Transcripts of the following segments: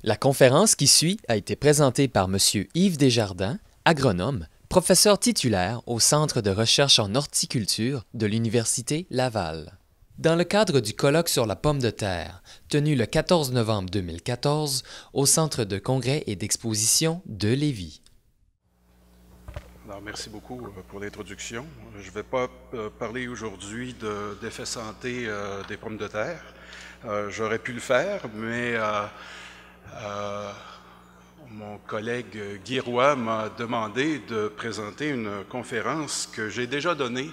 La conférence qui suit a été présentée par M. Yves Desjardins, agronome, professeur titulaire au Centre de recherche en horticulture de l'Université Laval. Dans le cadre du colloque sur la pomme de terre, tenu le 14 novembre 2014 au Centre de congrès et d'exposition de Lévis. Alors, merci beaucoup pour l'introduction. Je ne vais pas parler aujourd'hui d'effets santé des pommes de terre. J'aurais pu le faire, mais mon collègue Guy Roy m'a demandé de présenter une conférence que j'ai déjà donnée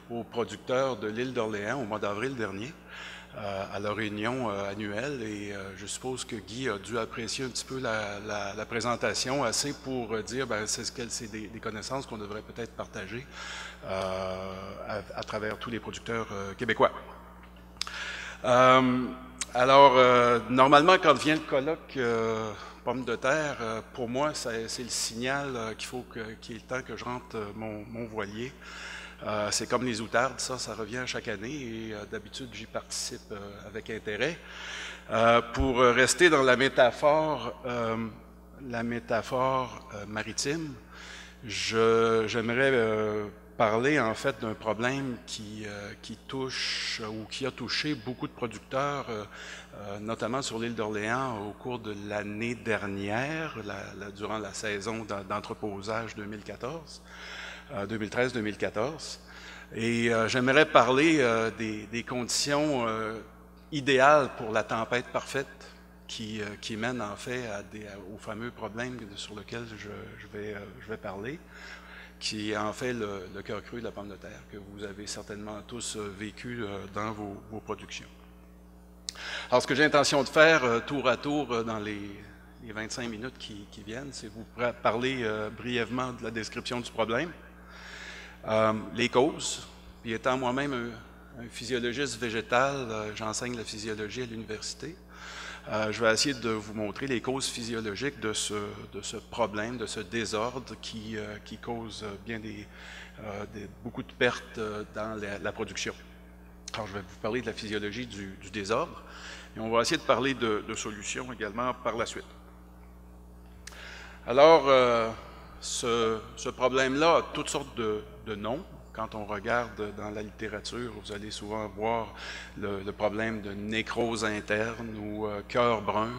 aux producteurs de l'île d'Orléans au mois d'avril dernier, à leur réunion annuelle, et je suppose que Guy a dû apprécier un petit peu la présentation, assez pour dire ben, c'est des connaissances qu'on devrait peut-être partager à travers tous les producteurs québécois. Normalement, quand vient le colloque pommes de terre, pour moi, c'est le signal qu'il est temps que je rentre mon voilier. C'est comme les outardes, ça revient chaque année et d'habitude, j'y participe avec intérêt. Pour rester dans la métaphore maritime, j'aimerais parler en fait d'un problème qui touche ou qui a touché beaucoup de producteurs, notamment sur l'île d'Orléans au cours de l'année dernière, durant la saison d'entreposage 2013-2014. Et j'aimerais parler des conditions idéales pour la tempête parfaite qui mène en fait au fameux problème sur lequel je vais parler, qui est en fait le cœur creux de la pomme de terre, que vous avez certainement tous vécu dans vos productions. Alors, ce que j'ai l'intention de faire tour à tour dans les 25 minutes qui viennent, c'est vous parler brièvement de la description du problème, les causes, puis étant moi-même un physiologiste végétal, j'enseigne la physiologie à l'université. Je vais essayer de vous montrer les causes physiologiques de ce problème, de ce désordre qui cause bien beaucoup de pertes dans la production. Alors, je vais vous parler de la physiologie du désordre et on va essayer de parler de solutions également par la suite. Alors, ce problème-là a toutes sortes de noms. Quand on regarde dans la littérature, vous allez souvent voir le problème de nécrose interne ou cœur brun,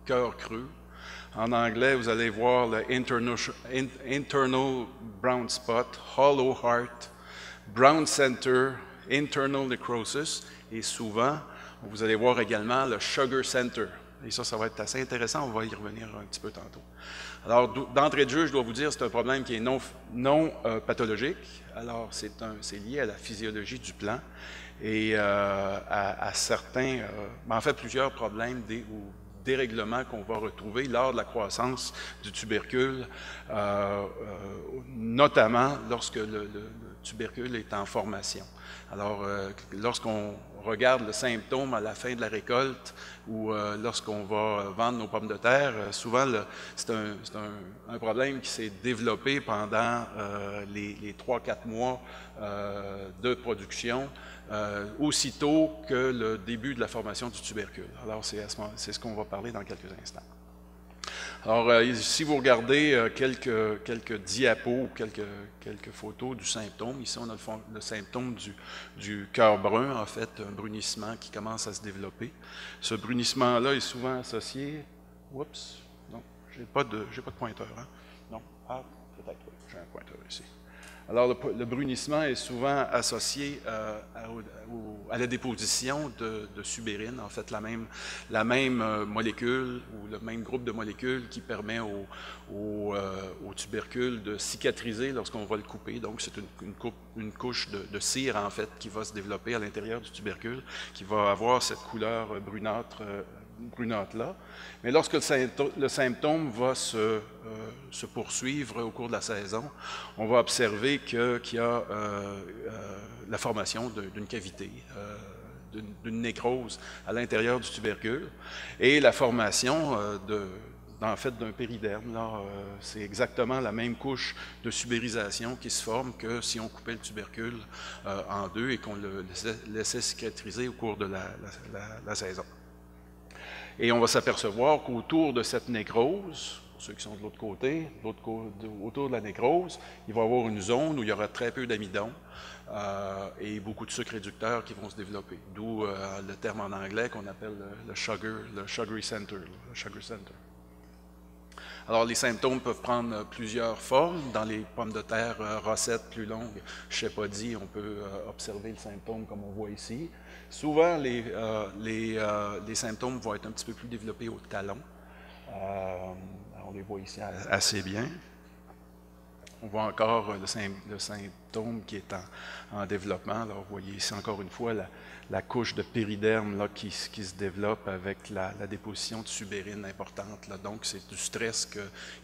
cœur creux. En anglais, vous allez voir le internal brown spot, hollow heart, brown center, internal necrosis, et souvent, vous allez voir également le sugar center. Et ça va être assez intéressant, on va y revenir un petit peu tantôt. Alors, d'entrée de jeu, je dois vous dire, c'est un problème qui est non pathologique. Alors, c'est lié à la physiologie du plant et à certains, en fait, plusieurs problèmes ou dérèglements qu'on va retrouver lors de la croissance du tubercule, notamment lorsque le tubercule est en formation. Alors, lorsqu'on regarde le symptôme à la fin de la récolte ou lorsqu'on va vendre nos pommes de terre, souvent c'est un problème qui s'est développé pendant les 3-4 mois de production, aussitôt que le début de la formation du tubercule. Alors, c'est ce qu'on va parler dans quelques instants. Alors, si vous regardez quelques diapos ou quelques photos du symptôme, ici on a le symptôme du cœur brun, en fait, un brunissement qui commence à se développer. Ce brunissement-là est souvent associé... Oups, non, j'ai pas de pointeur, hein? Non, ah, peut-être, oui, j'ai un pointeur ici. Alors, le brunissement est souvent associé à la déposition de subérine, en fait, la même molécule ou le même groupe de molécules qui permet au tubercule de cicatriser lorsqu'on va le couper. Donc, c'est une couche de cire, en fait, qui va se développer à l'intérieur du tubercule, qui va avoir cette couleur brunâtre-là. Mais lorsque le symptôme va se poursuivre au cours de la saison, on va observer qu'il y a la formation d'une cavité, d'une nécrose à l'intérieur du tubercule et la formation en fait d'un périderme. C'est exactement la même couche de subérisation qui se forme que si on coupait le tubercule en deux et qu'on le laissait cicatriser au cours de la saison. Et on va s'apercevoir qu'autour de cette nécrose, pour ceux qui sont de l'autre côté, autour de la nécrose, il va y avoir une zone où il y aura très peu d'amidon et beaucoup de sucres réducteurs qui vont se développer. D'où le terme en anglais qu'on appelle le sugary center, le sugar center. Alors, les symptômes peuvent prendre plusieurs formes. Dans les pommes de terre rossettes plus longues, chepodie, on peut observer le symptôme comme on voit ici. Souvent, les symptômes vont être un petit peu plus développés au talon. On les voit ici assez bien. On voit encore le symptôme qui est en développement. Alors, vous voyez ici encore une fois la couche de périderme là, qui se développe avec la déposition de subérine importante. Là. Donc, c'est du stress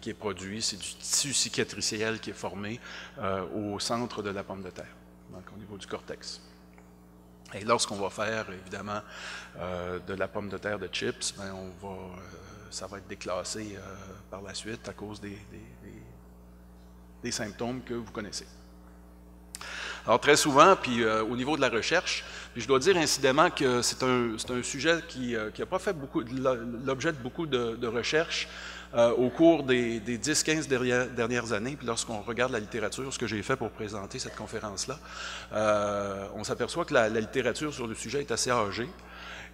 qui est produit, c'est du tissu cicatriciel qui est formé au centre de la pomme de terre, donc au niveau du cortex. Et lorsqu'on va faire, évidemment, de la pomme de terre de chips, bien, ça va être déclassé par la suite à cause des symptômes que vous connaissez. Alors, très souvent, puis au niveau de la recherche, puis je dois dire incidemment que c'est un sujet qui n'a pas fait l'objet de beaucoup de recherches au cours des 10-15 dernières années. Puis lorsqu'on regarde la littérature, ce que j'ai fait pour présenter cette conférence-là, on s'aperçoit que la littérature sur le sujet est assez âgée.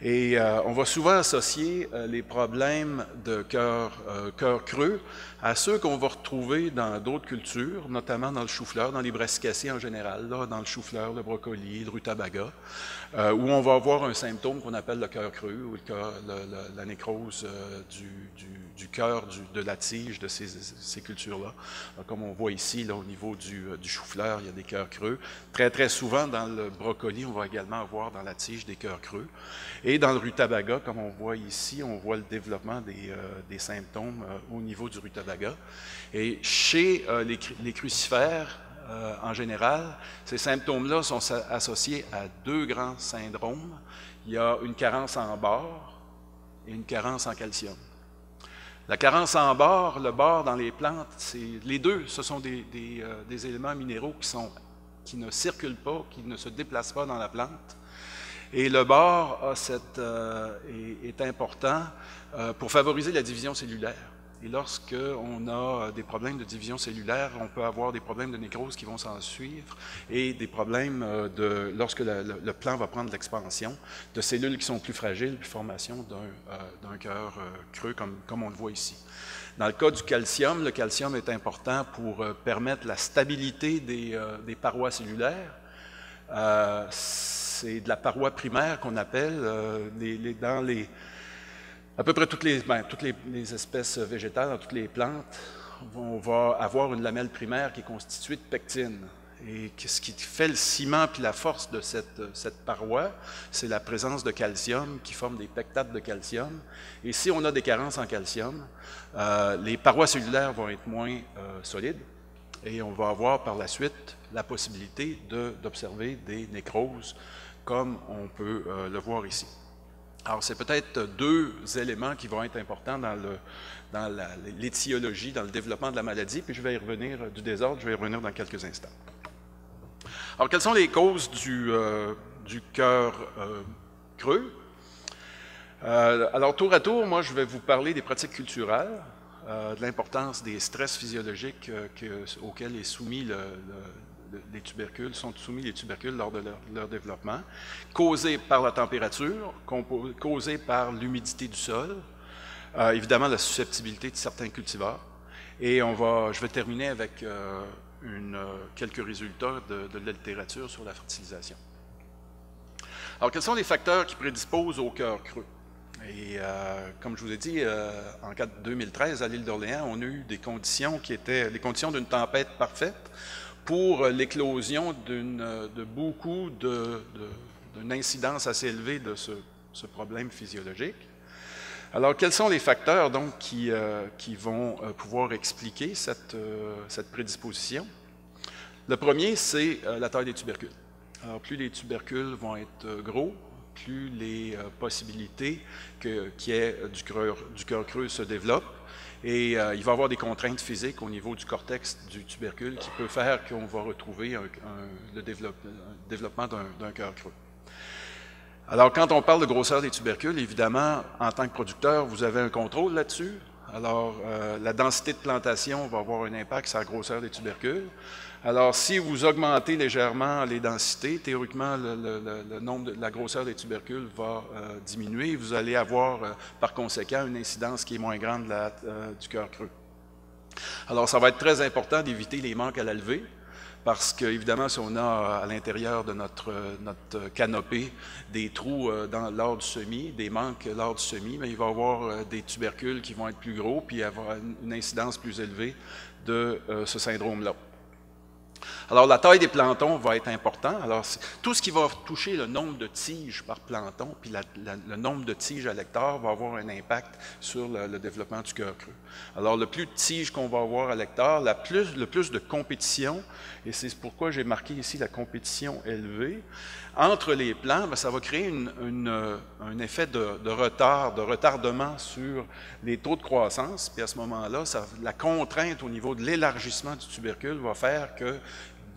Et on va souvent associer les problèmes de cœur creux à ceux qu'on va retrouver dans d'autres cultures, notamment dans le chou-fleur, dans les brassicacées en général, là, dans le chou-fleur, le brocoli, le rutabaga, où on va avoir un symptôme qu'on appelle le cœur creux ou la nécrose du cœur de la tige de ces cultures-là. Comme on voit ici, là, au niveau du chou-fleur, il y a des cœurs creux. Très, très souvent, dans le brocoli, on va également avoir dans la tige des cœurs creux. Et dans le rutabaga, comme on voit ici, on voit le développement des symptômes au niveau du rutabaga. Et chez les crucifères, en général, ces symptômes-là sont associés à deux grands syndromes. Il y a une carence en bore et une carence en calcium. La carence en bore, le bore dans les plantes, les deux, ce sont des éléments minéraux qui ne circulent pas, qui ne se déplacent pas dans la plante. Et le bore est important pour favoriser la division cellulaire. Et lorsqu'on a des problèmes de division cellulaire, on peut avoir des problèmes de nécrose qui vont s'en suivre et des problèmes lorsque le plant va prendre l'expansion, de cellules qui sont plus fragiles, puis formation d'un cœur creux comme on le voit ici. Dans le cas du calcium, le calcium est important pour permettre la stabilité des parois cellulaires. C'est de la paroi primaire qu'on appelle à peu près toutes les espèces végétales, dans toutes les plantes, on va avoir une lamelle primaire qui est constituée de pectine. Et ce qui fait le ciment puis la force de cette paroi, c'est la présence de calcium qui forme des pectates de calcium. Et si on a des carences en calcium, les parois cellulaires vont être moins solides et on va avoir par la suite la possibilité d'observer des nécroses comme on peut le voir ici. Alors, c'est peut-être deux éléments qui vont être importants dans l'étiologie, dans le développement de la maladie, puis je vais y revenir du désordre, je vais y revenir dans quelques instants. Alors, quelles sont les causes du cœur creux? Alors, tour à tour, moi, je vais vous parler des pratiques culturelles, de l'importance des stress physiologiques auxquels est soumis les tubercules, sont soumis les tubercules lors de leur développement, causés par la température, causés par l'humidité du sol, évidemment la susceptibilité de certains cultivars. Et je vais terminer avec quelques résultats de la littérature sur la fertilisation. Alors, quels sont les facteurs qui prédisposent au cœur creux? Et comme je vous ai dit, en 2013, à l'île d'Orléans, on a eu des conditions qui étaient les conditions d'une tempête parfaite pour l'éclosion d'une incidence assez élevée de ce problème physiologique. Alors, quels sont les facteurs donc qui vont pouvoir expliquer cette prédisposition? Le premier, c'est la taille des tubercules. Alors, plus les tubercules vont être gros, plus les possibilités qu'il y ait du cœur creux se développent. Et il va y avoir des contraintes physiques au niveau du cortex du tubercule qui peut faire qu'on va retrouver le développement d'un cœur creux. Alors, quand on parle de grosseur des tubercules, évidemment, en tant que producteur, vous avez un contrôle là-dessus. Alors, la densité de plantation va avoir un impact sur la grosseur des tubercules. Alors, si vous augmentez légèrement les densités, théoriquement, le nombre la grosseur des tubercules va diminuer. Vous allez avoir, par conséquent, une incidence qui est moins grande du cœur creux. Alors, ça va être très important d'éviter les manques à la levée, parce qu'évidemment, si on a à l'intérieur de notre canopée des trous lors du semis, des manques lors du semis, mais il va y avoir des tubercules qui vont être plus gros, puis avoir une incidence plus élevée de ce syndrome-là. Alors, la taille des plantons va être importante. Alors, tout ce qui va toucher le nombre de tiges par planton, puis le nombre de tiges à l'hectare va avoir un impact sur le développement du cœur creux. Alors, le plus de tiges qu'on va avoir à l'hectare, le plus de compétition, et c'est pourquoi j'ai marqué ici la compétition élevée, entre les plants, bien, ça va créer un effet de retard, de retardement sur les taux de croissance. Puis à ce moment-là, la contrainte au niveau de l'élargissement du tubercule va faire qu'il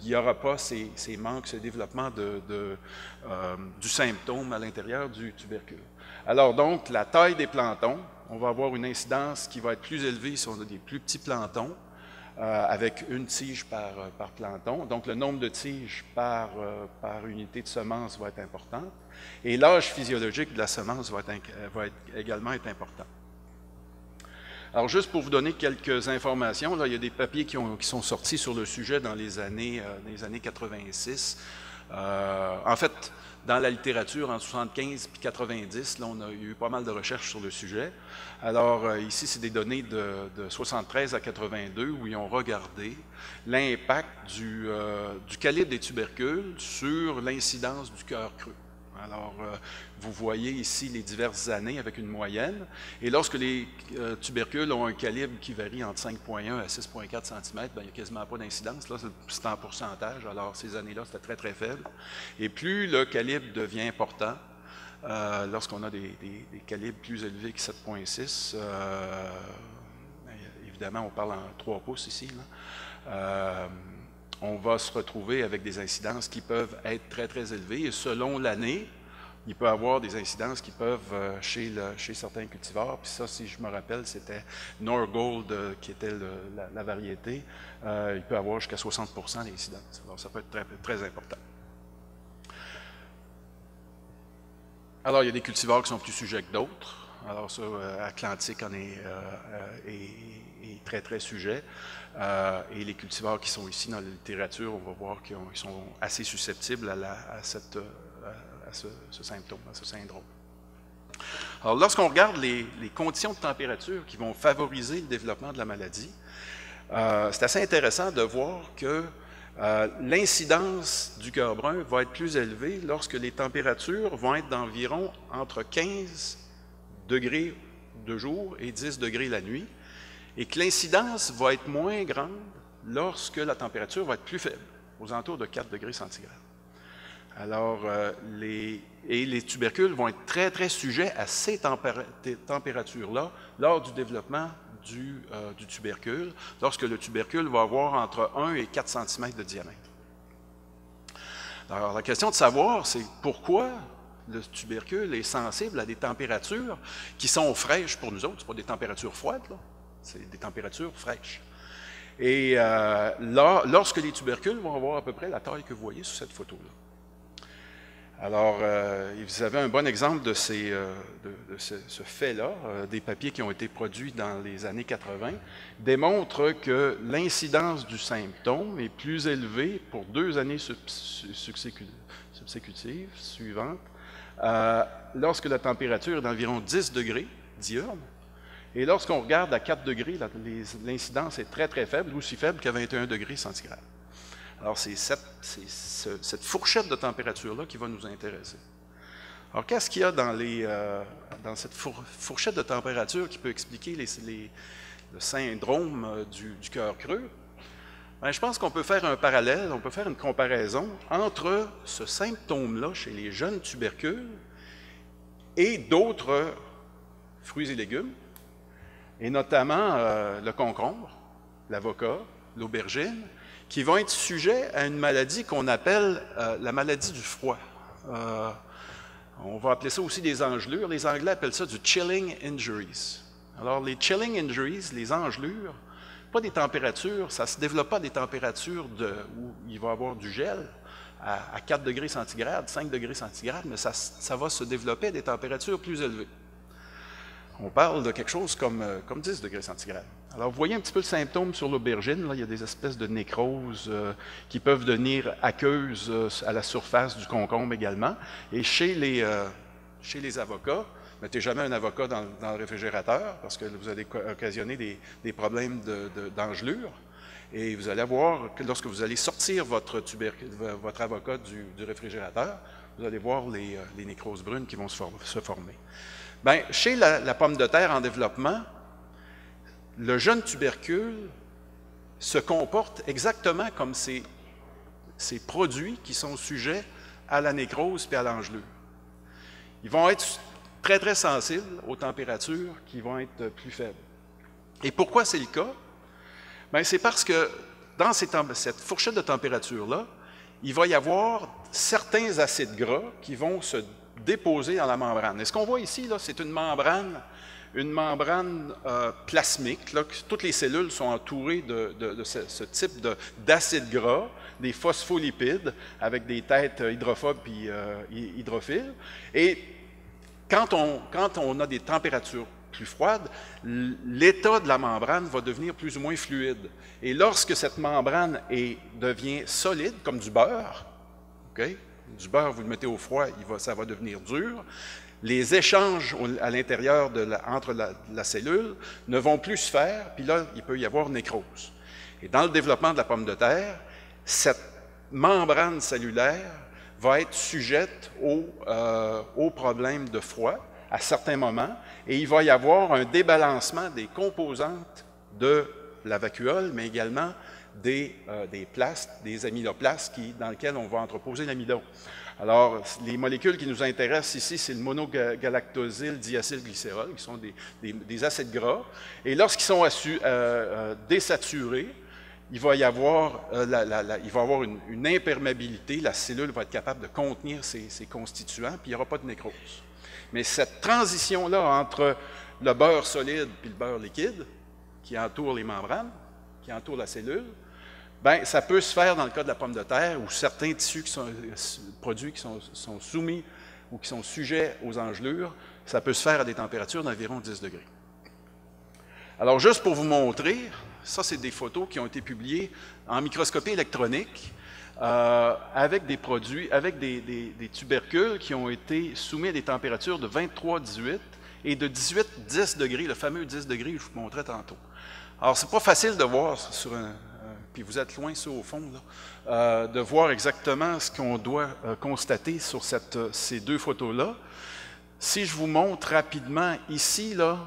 n'y aura pas ces manques, ce développement du symptôme à l'intérieur du tubercule. Alors donc, la taille des plantons, on va avoir une incidence qui va être plus élevée si on a des plus petits plantons, avec une tige par planton. Donc, le nombre de tiges par unité de semence va être important. Et l'âge physiologique de la semence va également être important. Alors, juste pour vous donner quelques informations, là, il y a des papiers qui sont sortis sur le sujet dans les années 86. En fait, dans la littérature, en 75 puis 90, là, on a eu pas mal de recherches sur le sujet. Alors, ici, c'est des données de 73 à 82 où ils ont regardé l'impact du calibre des tubercules sur l'incidence du cœur creux. Alors, vous voyez ici les diverses années avec une moyenne. Et lorsque les tubercules ont un calibre qui varie entre 5,1 à 6,4 cm, bien, il n'y a quasiment pas d'incidence. Là, c'est en pourcentage. Alors, ces années-là, c'était très, très faible. Et plus le calibre devient important, lorsqu'on a des calibres plus élevés que 7,6, évidemment, on parle en 3 pouces ici, là, on va se retrouver avec des incidences qui peuvent être très, très élevées. Et selon l'année, il peut y avoir des incidences qui peuvent, chez certains cultivars, puis ça, si je me rappelle, c'était Norgold qui était la variété, il peut y avoir jusqu'à 60 % d'incidence. Alors, ça peut être très, très important. Alors, il y a des cultivars qui sont plus sujets que d'autres. Alors ça, Atlantique en est très, très sujet. Et les cultivars qui sont ici dans la littérature, on va voir qu'ils sont assez susceptibles à ce symptôme, à ce syndrome. Alors, lorsqu'on regarde les conditions de température qui vont favoriser le développement de la maladie, c'est assez intéressant de voir que l'incidence du cœur brun va être plus élevée lorsque les températures vont être d'environ entre 15 degrés de jour et 10 degrés la nuit, et que l'incidence va être moins grande lorsque la température va être plus faible, aux alentours de 4 degrés centigrades. Alors, les tubercules vont être très, très sujets à ces températures-là lors du développement du tubercule, lorsque le tubercule va avoir entre 1 et 4 cm de diamètre. Alors, la question de savoir, c'est pourquoi le tubercule est sensible à des températures qui sont fraîches pour nous autres. Ce ne sont pas des températures froides, là. C'est des températures fraîches. Et lorsque les tubercules vont avoir à peu près la taille que vous voyez sur cette photo-là. Alors, vous avez un bon exemple de ce fait-là. Des papiers qui ont été produits dans les années 80 démontrent que l'incidence du symptôme est plus élevée pour 2 années subsécutives suivantes, lorsque la température est d'environ 10 degrés diurne. Et lorsqu'on regarde à 4 degrés, l'incidence est très, très faible, aussi faible qu'à 21 degrés centigrades. Alors, c'est cette fourchette de température-là qui va nous intéresser. Alors, qu'est-ce qu'il y a dans cette fourchette de température qui peut expliquer le syndrome du cœur creux? Bien, je pense qu'on peut faire un parallèle, on peut faire une comparaison entre ce symptôme-là chez les jeunes tubercules et d'autres fruits et légumes, et notamment le concombre, l'avocat, l'aubergine, qui vont être sujets à une maladie qu'on appelle la maladie du froid. On va appeler ça aussi des engelures. Les Anglais appellent ça du chilling injuries. Alors, les chilling injuries, les engelures, pas des températures, ça ne se développe pas à des températures où il va y avoir du gel à 4 degrés centigrades, 5 degrés centigrades, mais ça va se développer à des températures plus élevées. On parle de quelque chose comme 10 degrés centigrades. Alors, vous voyez un petit peu le symptôme sur l'aubergine. Là, il y a des espèces de nécroses qui peuvent devenir aqueuses à la surface du concombre également. Et chez les avocats, ne mettez jamais un avocat dans le réfrigérateur parce que vous allez occasionner des problèmes d'engelure. Et vous allez voir que lorsque vous allez sortir votre avocat du réfrigérateur, vous allez voir les nécroses brunes qui vont se former. Bien, chez la pomme de terre en développement, le jeune tubercule se comporte exactement comme ces produits qui sont sujets à la nécrose et à l'engelure. Ils vont être très, très sensibles aux températures qui vont être plus faibles. Et pourquoi c'est le cas? Bien, c'est parce que dans cette fourchette de température-là, il va y avoir certains acides gras qui vont se déposer dans la membrane. Et ce qu'on voit ici, c'est une membrane plasmique. Là, toutes les cellules sont entourées de ce type d'acides gras, des phospholipides, avec des têtes hydrophobes et hydrophiles. Et quand on a des températures plus froides, l'état de la membrane va devenir plus ou moins fluide. Et lorsque cette membrane devient solide, comme du beurre, okay? Du beurre, vous le mettez au froid, ça va devenir dur. Les échanges à l'intérieur entre la cellule ne vont plus se faire, puis là, il peut y avoir nécrose. Et dans le développement de la pomme de terre, cette membrane cellulaire va être sujette aux problèmes de froid à certains moments, et il va y avoir un débalancement des composantes de la vacuole, mais également des plastes, des amyloplastes dans lesquels on va entreposer l'amidon. Alors, les molécules qui nous intéressent ici, c'est le monogalactosyl diacylglycérol, qui sont des acides gras. Et lorsqu'ils sont désaturés, il va y avoir une imperméabilité, la cellule va être capable de contenir ces constituants, puis il n'y aura pas de nécrose. Mais cette transition-là entre le beurre solide et le beurre liquide, qui entoure les membranes, qui entoure la cellule, bien, ça peut se faire dans le cas de la pomme de terre où certains produits qui sont soumis ou qui sont sujets aux engelures, ça peut se faire à des températures d'environ 10 degrés. Alors, juste pour vous montrer, ça, c'est des photos qui ont été publiées en microscopie électronique avec des produits, avec des tubercules qui ont été soumis à des températures de 23-18 et de 18-10 degrés, le fameux 10 degrés que je vous montrais tantôt. Alors, c'est pas facile de voir sur puis vous êtes loin, ça, au fond, là, de voir exactement ce qu'on doit constater sur ces deux photos-là. Si je vous montre rapidement ici, là,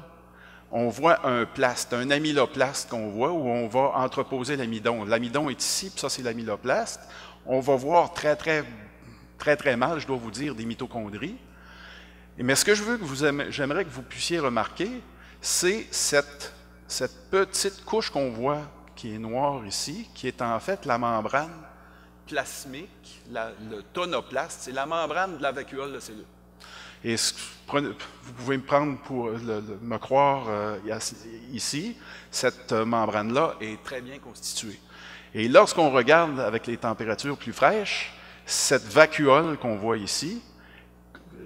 on voit un plaste, un amyloplaste qu'on voit, où on va entreposer l'amidon. L'amidon est ici, puis ça, c'est l'amyloplaste. On va voir très, très, très, très mal, je dois vous dire, des mitochondries. Mais ce que j'aimerais que vous puissiez remarquer, c'est cette petite couche qu'on voit qui est noire ici, qui est en fait la membrane plasmique, le tonoplaste, c'est la membrane de la vacuole de cellule. Et vous pouvez me prendre pour me croire ici, cette membrane-là est très bien constituée. Et lorsqu'on regarde avec les températures plus fraîches, cette vacuole qu'on voit ici,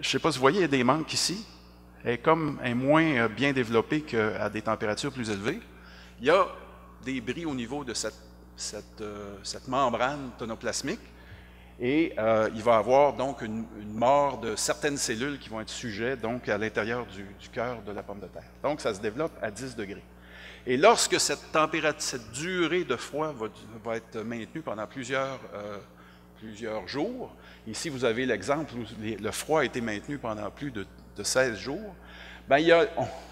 je ne sais pas si vous voyez, il y a des manques ici, elle est moins bien développée qu'à des températures plus élevées. Il y a des bris au niveau de cette membrane tonoplasmique et il va y avoir donc une mort de certaines cellules qui vont être sujets donc à l'intérieur du cœur de la pomme de terre. Donc, ça se développe à 10 degrés. Et lorsque cette durée de froid va être maintenue pendant plusieurs jours, ici vous avez l'exemple où le froid a été maintenu pendant plus de 16 jours, bien,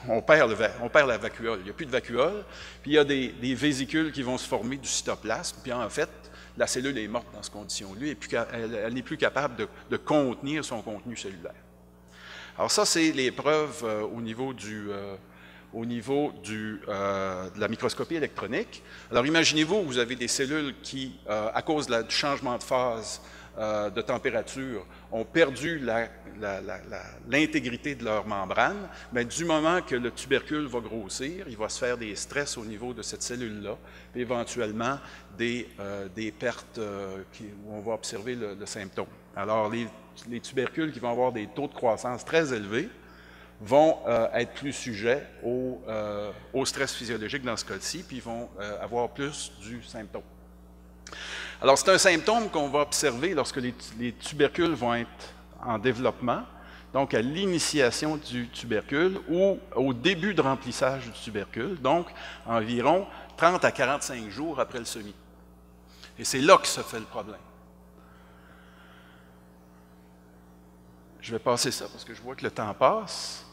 on perd la vacuole. Il n'y a plus de vacuole, puis il y a des vésicules qui vont se former du cytoplasme, puis en fait, la cellule est morte dans cette condition-là, et puis elle n'est plus capable de contenir son contenu cellulaire. Alors ça, c'est les preuves au niveau de la microscopie électronique. Alors imaginez-vous, vous avez des cellules qui, à cause du changement de phase de température ont perdu l'intégrité de leur membrane, mais du moment que le tubercule va grossir, il va se faire des stress au niveau de cette cellule-là, puis éventuellement des pertes où on va observer le symptôme. Alors, les tubercules qui vont avoir des taux de croissance très élevés vont être plus sujets au stress physiologique dans ce cas-ci, puis ils vont avoir plus du symptôme. Alors, c'est un symptôme qu'on va observer lorsque les tubercules vont être en développement, donc à l'initiation du tubercule ou au début de remplissage du tubercule, donc environ 30 à 45 jours après le semis. Et c'est là que se fait le problème. Je vais passer ça parce que je vois que le temps passe.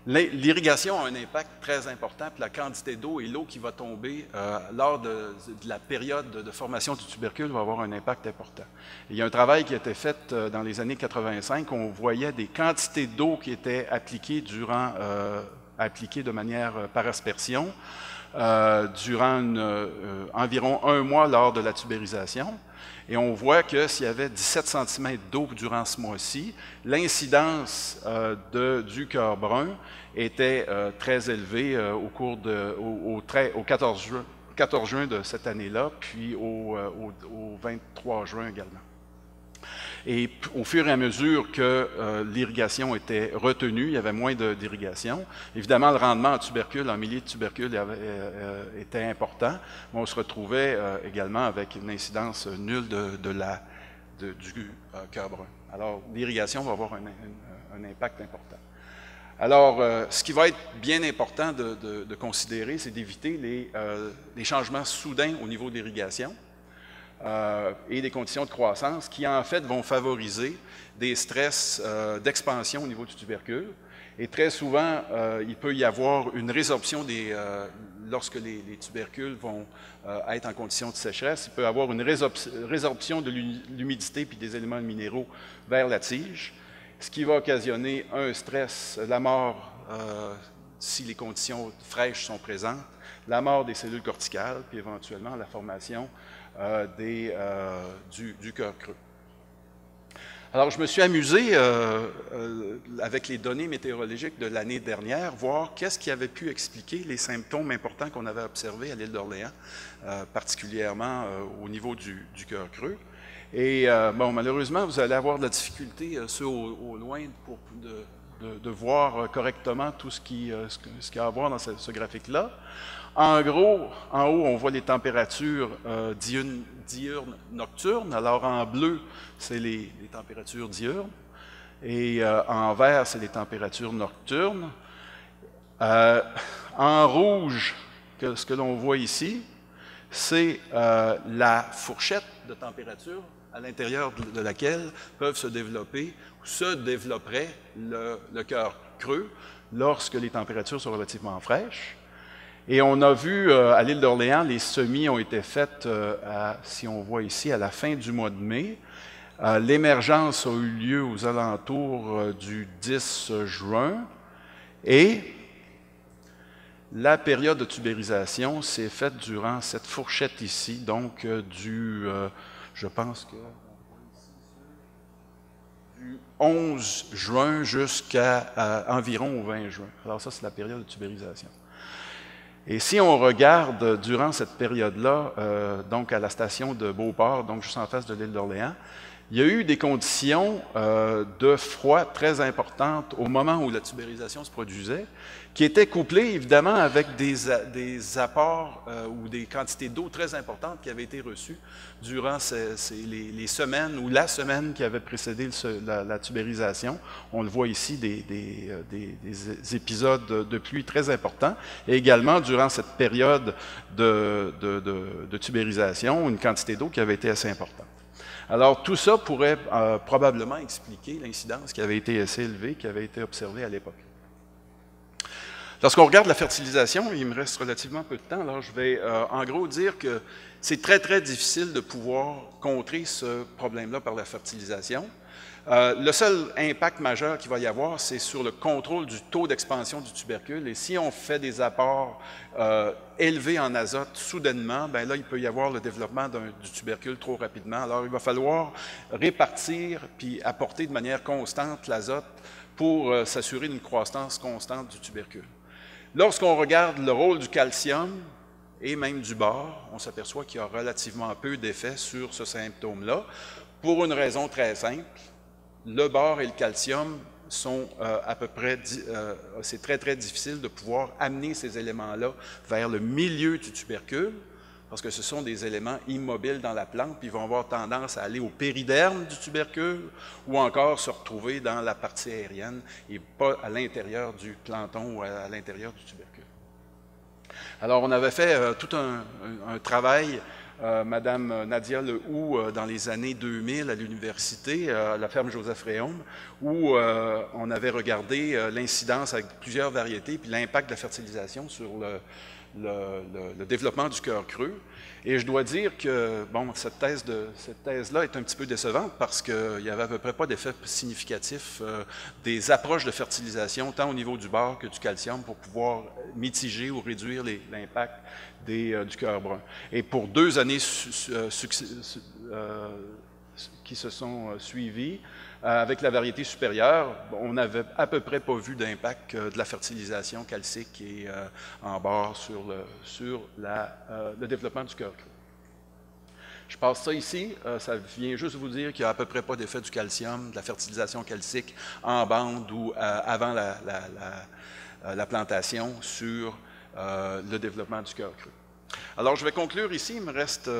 L'irrigation a un impact très important, puis la quantité d'eau et l'eau qui va tomber lors de la période de formation du tubercule va avoir un impact important. Et il y a un travail qui a été fait dans les années 85, où on voyait des quantités d'eau qui étaient appliquées appliquées de manière par aspersion durant environ un mois lors de la tubérisation. Et on voit que s'il y avait 17 cm d'eau durant ce mois-ci, l'incidence du cœur brun était très élevée au 14 juin de cette année-là, puis au 23 juin également. Et au fur et à mesure que l'irrigation était retenue, il y avait moins d'irrigation. Évidemment, le rendement en tubercules, en milliers de tubercules, était important, mais on se retrouvait également avec une incidence nulle du cœur brun. Alors, l'irrigation va avoir un impact important. Alors, ce qui va être bien important de considérer, c'est d'éviter les changements soudains au niveau de l'irrigation. Et des conditions de croissance qui, en fait, vont favoriser des stress d'expansion au niveau du tubercule. Et très souvent, il peut y avoir une résorption lorsque les tubercules vont être en condition de sécheresse, il peut y avoir une résorption de l'humidité puis des éléments minéraux vers la tige, ce qui va occasionner un stress, la mort, si les conditions fraîches sont présentes, la mort des cellules corticales, puis éventuellement la formation du cœur creux. Alors, je me suis amusé avec les données météorologiques de l'année dernière, voir qu'est-ce qui avait pu expliquer les symptômes importants qu'on avait observés à l'île d'Orléans, particulièrement au niveau du cœur creux. Et bon, malheureusement, vous allez avoir de la difficulté, ceux au loin, de voir correctement tout ce qu'il y a à voir dans ce graphique-là. En gros, en haut, on voit les températures diurnes nocturnes. Alors, en bleu, c'est les températures diurnes. Et en vert, c'est les températures nocturnes. En rouge, ce que l'on voit ici, c'est la fourchette de température à l'intérieur de laquelle peuvent se développer ou se développerait le cœur creux lorsque les températures sont relativement fraîches. Et on a vu à l'île d'Orléans, les semis ont été faits, si on voit ici, à la fin du mois de mai. L'émergence a eu lieu aux alentours du 10 juin. Et la période de tubérisation s'est faite durant cette fourchette ici, donc je pense que du 11 juin jusqu'à environ au 20 juin. Alors ça, c'est la période de tubérisation. Et si on regarde durant cette période-là, donc à la station de Beauport, donc juste en face de l'île d'Orléans, il y a eu des conditions de froid très importantes au moment où la tubérisation se produisait, qui étaient couplées évidemment avec des apports ou des quantités d'eau très importantes qui avaient été reçues durant les semaines ou la semaine qui avait précédé la tubérisation. On le voit ici, des épisodes de pluie très importants. Et également, durant cette période de tubérisation, une quantité d'eau qui avait été assez importante. Alors, tout ça pourrait probablement expliquer l'incidence qui avait été assez élevée, qui avait été observée à l'époque. Lorsqu'on regarde la fertilisation, il me reste relativement peu de temps, alors je vais en gros dire que c'est très, très difficile de pouvoir contrer ce problème-là par la fertilisation. Le seul impact majeur qu'il va y avoir, c'est sur le contrôle du taux d'expansion du tubercule. Et si on fait des apports élevés en azote soudainement, bien là, il peut y avoir le développement du tubercule trop rapidement. Alors, il va falloir répartir puis apporter de manière constante l'azote pour s'assurer d'une croissance constante du tubercule. Lorsqu'on regarde le rôle du calcium et même du bore, on s'aperçoit qu'il y a relativement peu d'effet sur ce symptôme-là, pour une raison très simple. Le bore et le calcium sont à peu près, c'est très, très difficile de pouvoir amener ces éléments-là vers le milieu du tubercule, parce que ce sont des éléments immobiles dans la plante, puis ils vont avoir tendance à aller au périderme du tubercule ou encore se retrouver dans la partie aérienne et pas à l'intérieur du planton ou à l'intérieur du tubercule. Alors, on avait fait tout un travail. Madame Nadia Lehoux, dans les années 2000 à l'université, à la ferme Joseph-Réaume, où on avait regardé l'incidence avec plusieurs variétés, puis l'impact de la fertilisation sur le développement du cœur creux. Et je dois dire que bon, cette thèse-là est un petit peu décevante parce qu'il n'y avait à peu près pas d'effet significatif des approches de fertilisation, tant au niveau du bore que du calcium, pour pouvoir mitiger ou réduire l'impact du cœur brun. Et pour 2 années qui se sont suivies, avec la variété supérieure, on n'avait à peu près pas vu d'impact de la fertilisation calcique et en bord sur le développement du cœur creux. Je passe ça ici, ça vient juste vous dire qu'il n'y a à peu près pas d'effet du calcium, de la fertilisation calcique en bande ou avant la plantation sur le développement du cœur creux. Alors, je vais conclure ici, il me reste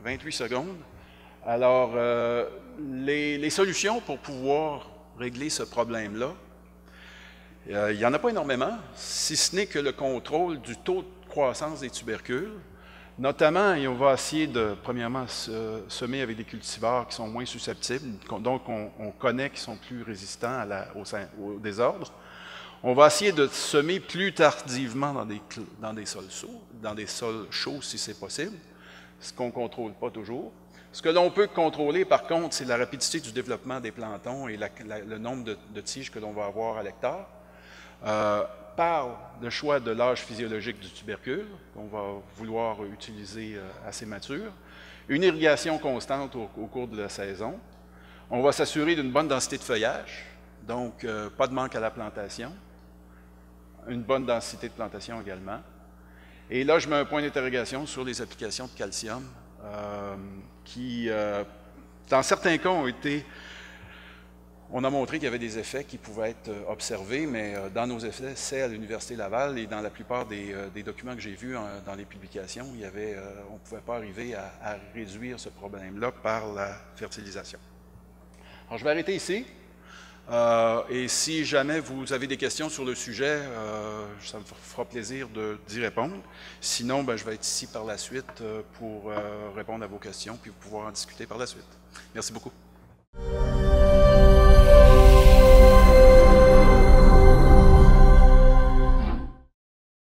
28 secondes. Alors, les solutions pour pouvoir régler ce problème-là, il n'y en a pas énormément, si ce n'est que le contrôle du taux de croissance des tubercules. Notamment, on va essayer de, premièrement, semer avec des cultivars qui sont moins susceptibles, donc on connaît qu'ils sont plus résistants au désordre. On va essayer de semer plus tardivement dans des sols chauds si c'est possible, ce qu'on ne contrôle pas toujours. Ce que l'on peut contrôler, par contre, c'est la rapidité du développement des plantons et le nombre de tiges que l'on va avoir à l'hectare. Par le choix de l'âge physiologique du tubercule, qu'on va vouloir utiliser assez mature, une irrigation constante au cours de la saison. On va s'assurer d'une bonne densité de feuillage, donc pas de manque à la plantation, une bonne densité de plantation également. Et là, je mets un point d'interrogation sur les applications de calcium qui, dans certains cas, on a montré qu'il y avait des effets qui pouvaient être observés, mais dans nos essais à l'Université Laval et dans la plupart des documents que j'ai vus dans les publications, on ne pouvait pas arriver à réduire ce problème-là par la fertilisation. Alors, je vais arrêter ici. Et si jamais vous avez des questions sur le sujet, ça me fera plaisir d'y répondre. Sinon, je vais être ici par la suite pour répondre à vos questions puis pouvoir en discuter par la suite. Merci beaucoup.